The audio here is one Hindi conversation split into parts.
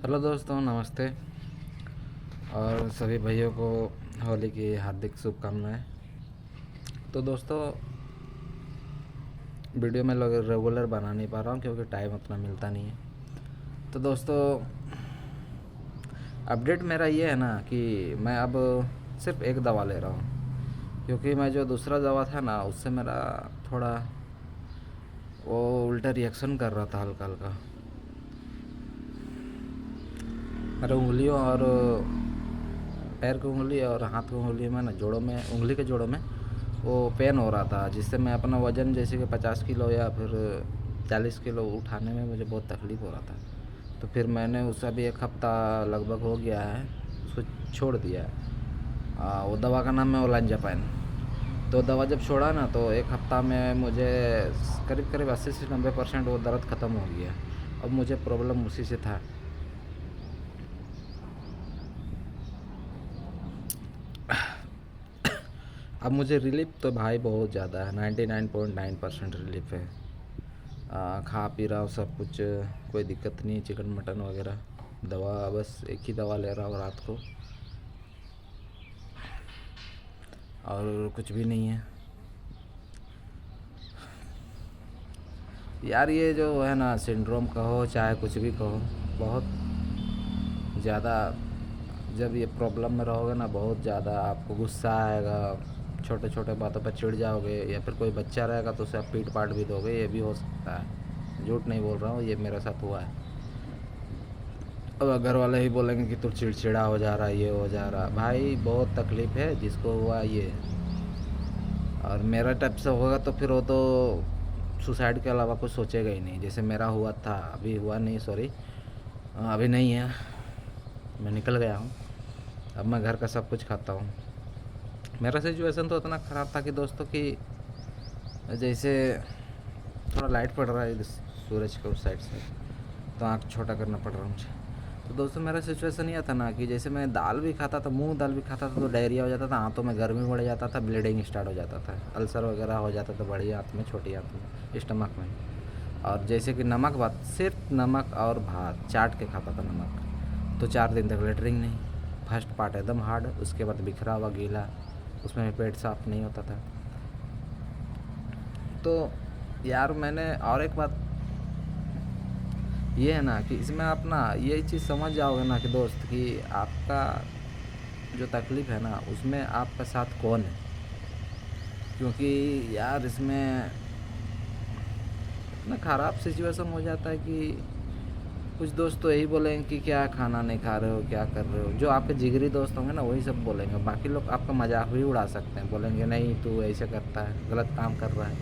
हेलो दोस्तों, नमस्ते। और सभी भाइयों को होली की हार्दिक शुभकामनाएं। तो दोस्तों, वीडियो में लोग रेगुलर बना नहीं पा रहा हूँ क्योंकि टाइम उतना मिलता नहीं है। तो दोस्तों, अपडेट मेरा ये है ना कि मैं अब सिर्फ एक दवा ले रहा हूँ, क्योंकि मैं जो दूसरा दवा था ना उससे मेरा थोड़ा वो उल्टा रिएक्शन कर रहा था, हल्का हल्का। मेरे उंगलियों और पैर की उंगली और हाथ की उंगली में ना, जोड़ों में, उंगली के जोड़ों में वो पेन हो रहा था, जिससे मैं अपना वज़न जैसे कि 50 किलो या फिर 40 किलो उठाने में मुझे बहुत तकलीफ़ हो रहा था। तो फिर मैंने उसका भी 1 हफ़्ता लगभग हो गया है, उसको छोड़ दिया है। वो दवा का नाम है ओलांजापाइन। तो दवा जब छोड़ा ना तो 1 हफ़्ता में मुझे करीब करीब 80 से 90% वो दर्द ख़त्म हो गया। अब मुझे प्रॉब्लम उसी से था। अब मुझे रिलीफ तो भाई बहुत ज़्यादा है, 99.9% रिलीफ है। खा पी रहा हूँ सब कुछ, कोई दिक्कत नहीं, चिकन मटन वगैरह। दवा बस एक ही दवा ले रहा हूँ रात को, और कुछ भी नहीं है यार। ये जो है ना सिंड्रोम कहो चाहे कुछ भी कहो, बहुत ज़्यादा जब ये प्रॉब्लम में रहोगे ना, बहुत ज़्यादा आपको गुस्सा आएगा, छोटे छोटे बातों पर चिढ़ जाओगे, या फिर कोई बच्चा रहेगा तो उसे आप पीट पाट भी दोगे, ये भी हो सकता है। झूठ नहीं बोल रहा हूँ, ये मेरे साथ हुआ है। अब घर वाले ही बोलेंगे कि तू चिड़चिड़ा हो जा रहा है, ये हो जा रहा। भाई बहुत तकलीफ़ है जिसको हुआ ये, और मेरा टाइप से होगा तो फिर वो तो सुसाइड के अलावा कुछ सोचेगा ही नहीं। जैसे मेरा हुआ था, अभी हुआ नहीं, सॉरी, अभी नहीं है, मैं निकल गया हूँ। अब मैं घर का सब कुछ खाता हूँ। मेरा सिचुएशन तो इतना ख़राब था कि दोस्तों कि जैसे थोड़ा लाइट पड़ रहा है सूरज के उस साइड से, तो आँख छोटा करना पड़ रहा है मुझे। तो दोस्तों, मेरा सिचुएशन यह था ना कि जैसे मैं दाल भी खाता था, मूंग दाल भी खाता था, तो डायरिया हो जाता था, आँतों में गर्मी बढ़ जाता था, ब्लीडिंग स्टार्ट हो जाता था, अल्सर वगैरह हो जाता था, बड़ी आँत में, छोटी आँत में, स्टमक में। और जैसे कि नमक भात, सिर्फ नमक और भात चाट के खाता था नमक, तो 4 दिन तक लेटरिंग नहीं। फर्स्ट पार्ट एकदम हार्ड, उसके बाद बिखरा हुआ गीला, उसमें पेट साफ नहीं होता था। तो यार मैंने और एक बात ये है ना कि इसमें आप ना ये चीज़ समझ जाओगे ना कि दोस्त, कि आपका जो तकलीफ़ है ना उसमें आपका साथ कौन है। क्योंकि यार इसमें इतना ख़राब सिचुएशन हो जाता है कि कुछ दोस्त तो यही बोलेंगे कि क्या खाना नहीं खा रहे हो, क्या कर रहे हो। जो आपके जिगरी दोस्त होंगे ना वही सब बोलेंगे, बाकी लोग आपका मजाक भी उड़ा सकते हैं, बोलेंगे नहीं तू ऐसे करता है, गलत काम कर रहा है।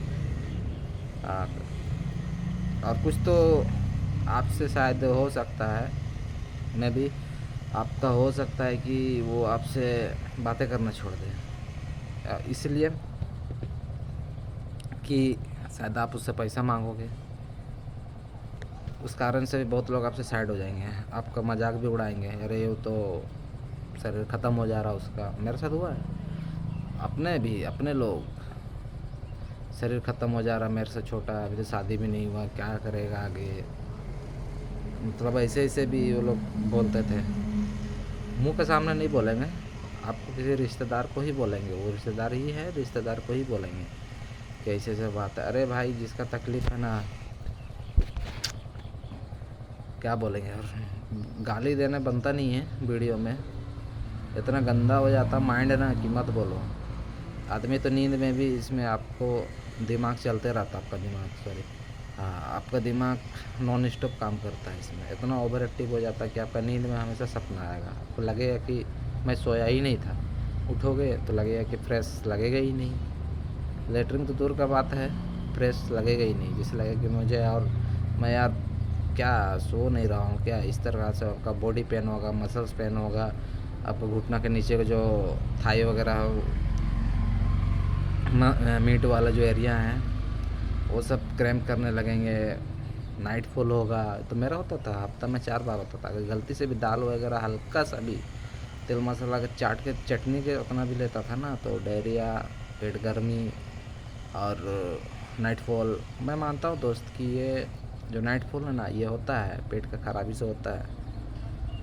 आ, और कुछ तो आपसे शायद हो सकता है, मैं भी आपका हो सकता है कि वो आपसे बातें करना छोड़ दे, इसलिए कि शायद आप उससे पैसा मांगोगे। उस कारण से भी बहुत लोग आपसे साइड हो जाएंगे, आपका मजाक भी उड़ाएंगे, अरे वो तो शरीर ख़त्म हो जा रहा उसका। मेरे साथ हुआ है, अपने भी अपने लोग, शरीर ख़त्म हो जा रहा, मेरे से छोटा, अभी तो शादी भी नहीं हुआ, क्या करेगा आगे। मतलब ऐसे ऐसे भी वो लोग बोलते थे। मुंह के सामने नहीं बोलेंगे, आपको किसी रिश्तेदार को ही बोलेंगे, वो रिश्तेदार ही है, रिश्तेदार को ही बोलेंगे कि ऐसे ऐसे बात है। अरे भाई, जिसका तकलीफ़ है ना, क्या बोलेंगे। और गाली देने बनता नहीं है वीडियो में, इतना गंदा हो जाता माइंड ना कि मत बोलो। आदमी तो नींद में भी इसमें आपको दिमाग चलते रहता, आपका दिमाग, सॉरी, हाँ, आपका दिमाग नॉन स्टॉप काम करता है इसमें, इतना ओवर एक्टिव हो जाता है कि आपका नींद में हमेशा सपना आएगा। आपको लगेगा कि मैं सोया ही नहीं था, उठोगे तो लगेगा कि फ्रेश लगेगा ही नहीं। लेटरिन तो दूर का बात है, फ्रेश लगेगा ही नहीं, जैसे लगेगा कि मुझे, और मैं यार क्या सो नहीं रहा हूँ क्या। इस तरह से आपका बॉडी पेन होगा, मसल्स पेन होगा, आपको घुटना के नीचे का जो थाई वगैरह मीट वाला जो एरिया है वो सब क्रैम्प करने लगेंगे। नाइट फॉल होगा। तो मेरा होता था, हफ्ता में 4 बार होता था। अगर गलती से भी दाल वगैरह हल्का सा भी तेल मसाला के चाट के चटनी के उतना भी लेता था ना, तो डायरिया, पेट गर्मी और नाइट फॉल। मैं मानता हूँ दोस्त कि ये जो नाइट फॉल है ना, ये होता है पेट का खराबी से होता है।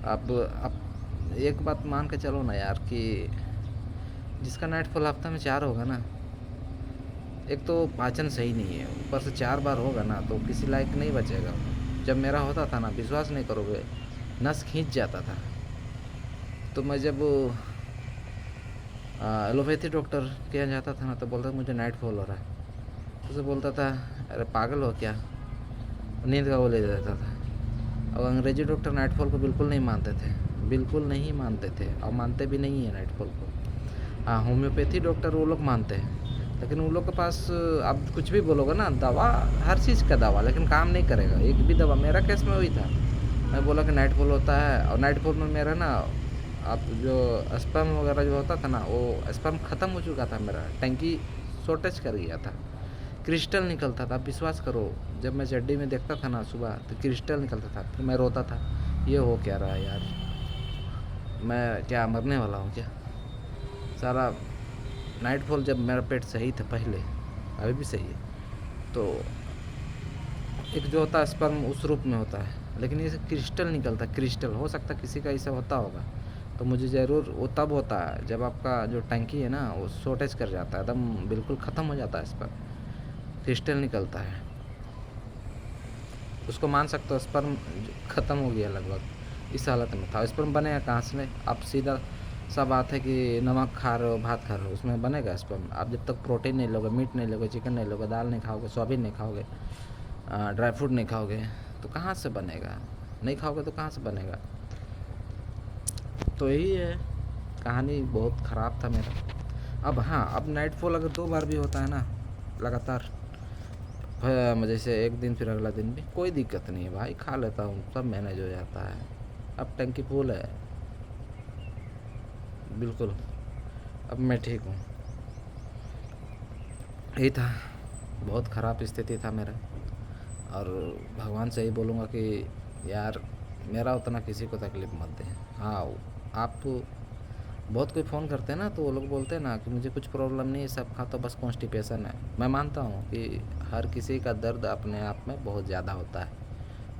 अब एक बात मान के चलो ना यार कि जिसका नाइटफॉल हफ्ता में 4 होगा ना, एक तो पाचन सही नहीं है, ऊपर से 4 बार होगा ना तो किसी लायक नहीं बचेगा। जब मेरा होता था ना, विश्वास नहीं करोगे, नस खींच जाता था। तो मैं जब एलोपैथी डॉक्टर के यहाँ जाता था ना, तो बोलता मुझे नाइटफॉल हो रहा है। तो उसे बोलता था अरे पागल हो क्या, नींद का वो ले देता था। और अंग्रेजी डॉक्टर नाइटफॉल को बिल्कुल नहीं मानते थे, बिल्कुल नहीं मानते थे, और मानते भी नहीं है नाइटफॉल को। हाँ, होम्योपैथी डॉक्टर वो लोग मानते हैं, लेकिन उन लोग के पास आप कुछ भी बोलोगे ना, दवा, हर चीज़ का दवा, लेकिन काम नहीं करेगा एक भी दवा। मेरा केस में वही था, मैं बोला कि नाइटफॉल होता है, और नाइटफॉल में मेरा ना, आप जो स्पर्म वगैरह जो होता था ना, वो स्पर्म ख़त्म हो चुका था, मेरा टंकी शॉर्टेज कर गया था, क्रिस्टल निकलता था। आप विश्वास करो, जब मैं चड्डी में देखता था ना सुबह, तो क्रिस्टल निकलता था। फिर मैं रोता था, ये हो क्या रहा है यार, मैं क्या मरने वाला हूँ क्या। सारा नाइटफॉल, जब मेरा पेट सही था पहले, अभी भी सही है, तो एक जो होता है स्पर्म उस रूप में होता है, लेकिन ये क्रिस्टल निकलता है। क्रिस्टल हो सकता है किसी का ऐसा होता होगा, तो मुझे ज़रूर वो तब होता है जब आपका जो टंकी है ना वो शॉर्टेज कर जाता है, एकदम बिल्कुल ख़त्म हो जाता है, स्पर्म क्रिस्टल निकलता है। उसको मान सकते हो स्पर्म ख़त्म हो गया लगभग, इस हालत में था। स्पर्म बनेगा कहाँ से? आप सीधा सा बात है कि नमक खा रहे हो, भात खा रहे हो, उसमें बनेगा स्पर्म। आप जब तक प्रोटीन नहीं लोगे, मीट नहीं लोगे, चिकन नहीं लोगे, दाल नहीं खाओगे, सोयाबीन नहीं खाओगे, ड्राई फ्रूट नहीं खाओगे, तो कहाँ से बनेगा? नहीं खाओगे तो कहाँ से बनेगा? तो यही है, कहानी बहुत ख़राब था मेरा। अब हाँ, अब नाइटफॉल अगर 2 बार भी होता है ना लगातार, जैसे एक दिन फिर अगला दिन भी, कोई दिक्कत नहीं है भाई, खा लेता हूँ, सब मैनेज हो जाता है। अब टंकी फुल है बिल्कुल, अब मैं ठीक हूँ। यही था, बहुत ख़राब स्थिति था मेरा, और भगवान से ही बोलूँगा कि यार मेरा उतना किसी को तकलीफ़ मत दें। हाँ, आप बहुत कोई फ़ोन करते हैं ना, तो वो लोग बोलते हैं ना कि मुझे कुछ प्रॉब्लम नहीं है, सब खा, तो बस कॉन्स्टिपेशन है। मैं मानता हूँ कि हर किसी का दर्द अपने आप में बहुत ज़्यादा होता है,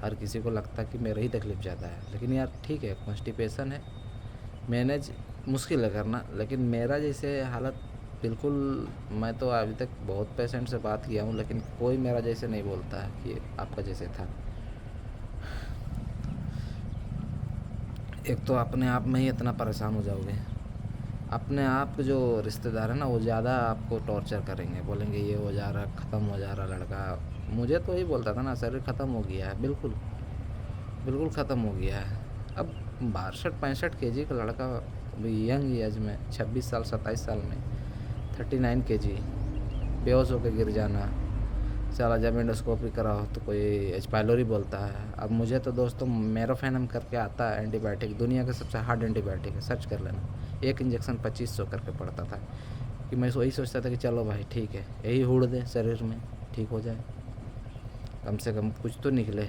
हर किसी को लगता है कि मेरा ही तकलीफ़ ज़्यादा है, लेकिन यार ठीक है, कॉन्स्टिपेशन है, मैनेज मुश्किल है करना, लेकिन मेरा जैसे हालत बिल्कुल, मैं तो अभी तक बहुत पेशेंट से बात किया हूँ, लेकिन कोई मेरा जैसे नहीं बोलता है कि आपका जैसे था। एक तो अपने आप में ही इतना परेशान हो जाओगे, अपने आप के जो रिश्तेदार हैं ना, वो ज़्यादा आपको टॉर्चर करेंगे, बोलेंगे ये हो जा रहा, ख़त्म हो जा रहा लड़का। मुझे तो ही बोलता था ना, शरीर ख़त्म हो गया है, बिल्कुल बिल्कुल ख़त्म हो गया है। अब 62-65 केजी का लड़का, अभी यंग एज में, 26 साल 27 साल में 39 केजी, बेहोश होकर गिर जाना। साला जब एंडोस्कोपी कराओ तो कोई एच पाइलोरी बोलता है। अब मुझे तो दोस्तों मेरोफेनम करके आता है एंटीबायोटिक, दुनिया का सबसे हार्ड एंटीबायोटिक है, सर्च कर लेना। एक इंजेक्शन 2500 करके पड़ता था, कि मैं वही सोचता था कि चलो भाई ठीक है, यही हुड़ दे शरीर में, ठीक हो जाए, कम से कम कुछ तो निकले।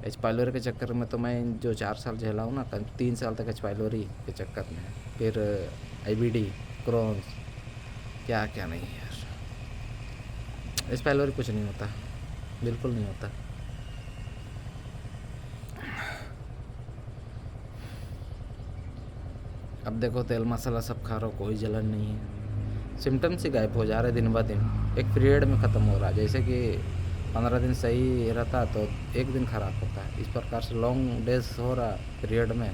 एच पाइलोरी के चक्कर में तो मैं जो 4 साल झेला हूँ ना, 3 साल तक एच पाइलोरी के चक्कर में, फिर IBD, क्रॉन्स, क्या क्या नहीं यार। एच पाइलोरी कुछ नहीं होता, बिल्कुल नहीं होता। अब देखो तेल मसाला सब खा रहा हो, कोई जलन नहीं है, सिम्टम्स ही गायब हो जा रहे दिन ब दिन, एक पीरियड में ख़त्म हो रहा है। जैसे कि 15 दिन सही रहता तो एक दिन ख़राब होता है, इस प्रकार से लॉन्ग डेज हो रहा पीरियड में,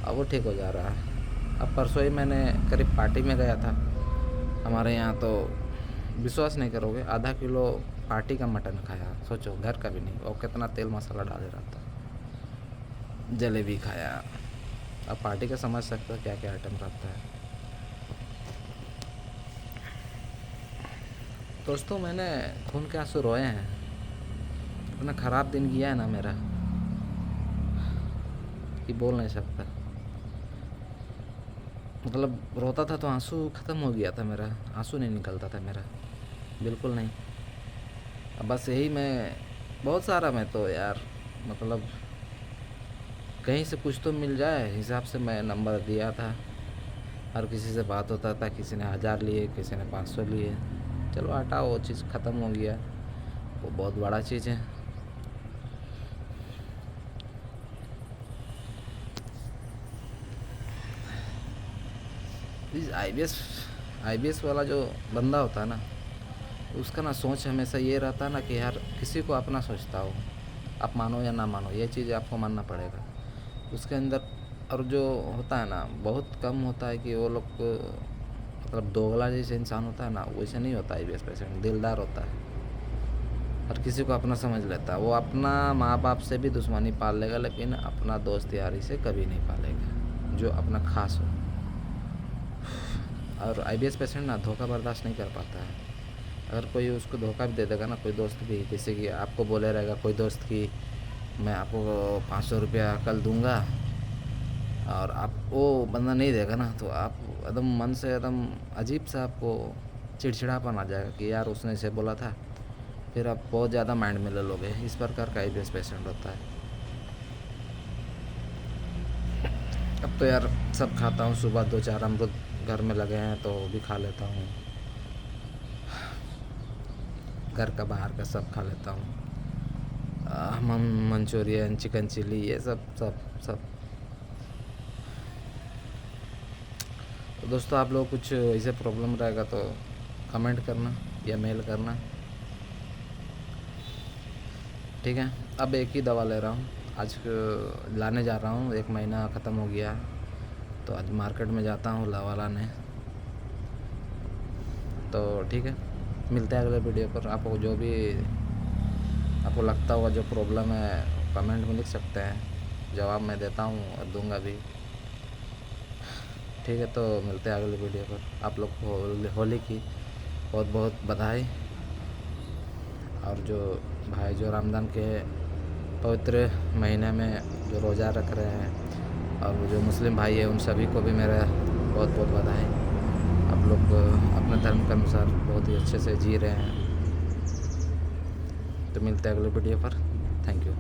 अब वो ठीक हो जा रहा है। अब परसों ही मैंने करीब पार्टी में गया था हमारे यहाँ, तो विश्वास नहीं करोगे, आधा किलो पार्टी का मटन खाया, सोचो, घर का भी नहीं, और कितना तेल मसाला डाले रहता। जलेबी खाया, अब पार्टी का समझ सकते हो क्या क्या आइटम रहता है। दोस्तों मैंने खून के आंसू रोए हैं, इतना ख़राब दिन गया है ना मेरा कि बोल नहीं सकता। मतलब रोता था तो आंसू ख़त्म हो गया था मेरा, आंसू नहीं निकलता था मेरा, बिल्कुल नहीं। अब बस यही, मैं बहुत सारा, मैं तो यार मतलब कहीं से कुछ तो मिल जाए हिसाब से मैं नंबर दिया था, हर किसी से बात होता था, किसी ने 1000 लिए, किसी ने 500 लिए। चलो हटाओ, वो चीज़ ख़त्म हो गया, वो बहुत बड़ा चीज़ है। इस आईबीएस वाला जो बंदा होता है ना, उसका ना सोच हमेशा ये रहता है ना कि यार किसी को अपना सोचता हो, आप मानो या ना मानो, ये चीज़ आपको मानना पड़ेगा उसके अंदर। और जो होता है ना, बहुत कम होता है कि वो लोग मतलब दोगला जैसे इंसान होता है ना, वैसे नहीं होता आईबीएस पेशेंट, दिलदार होता है और किसी को अपना समझ लेता है। वो अपना माँ बाप से भी दुश्मनी पाल लेगा, लेकिन अपना दोस्त यारी से कभी नहीं पालेगा जो अपना खास हो। और आईबीएस पेशेंट ना धोखा बर्दाश्त नहीं कर पाता है। अगर कोई उसको धोखा भी दे देगा ना, कोई दोस्त भी, जैसे कि आपको बोले रहेगा कोई दोस्त कि मैं आपको 500 रुपया कल दूंगा, और आप वो बंदा नहीं देगा ना, तो आप एकदम मन से एकदम अजीब सा आपको चिड़चिड़ापन आ जाएगा कि यार उसने इसे बोला था। फिर आप बहुत ज़्यादा माइंड में ले लोगे। इस प्रकार का आईबीएस पेशेंट होता है। अब तो यार सब खाता हूँ, सुबह 2-4 अमरुद घर में लगे हैं तो वो भी खा लेता हूँ, घर का बाहर का सब खा लेता हूँ। मंचूरियन, चिकन चिली, ये सब सब सब। तो दोस्तों, आप लोग कुछ ऐसे प्रॉब्लम रहेगा तो कमेंट करना या मेल करना, ठीक है। अब एक ही दवा ले रहा हूँ, आज लाने जा रहा हूँ, 1 महीना ख़त्म हो गया, तो आज मार्केट में जाता हूँ दवा लाने। तो ठीक है, मिलते हैं अगले वीडियो पर। आपको जो भी आपको लगता होगा जो प्रॉब्लम है, कमेंट में लिख सकते हैं, जवाब मैं देता हूँ और दूंगा भी, ठीक है। तो मिलते हैं अगले वीडियो पर। आप लोग को होली की बहुत बहुत बधाई। और जो भाई जो रमज़ान के पवित्र महीने में जो रोज़ा रख रहे हैं, और जो मुस्लिम भाई है, उन सभी को भी मेरा बहुत बहुत बधाई। आप लोग अपने धर्म के अनुसार बहुत ही अच्छे से जी रहे हैं। तो मिलते हैं अगले वीडियो पर। Thank you.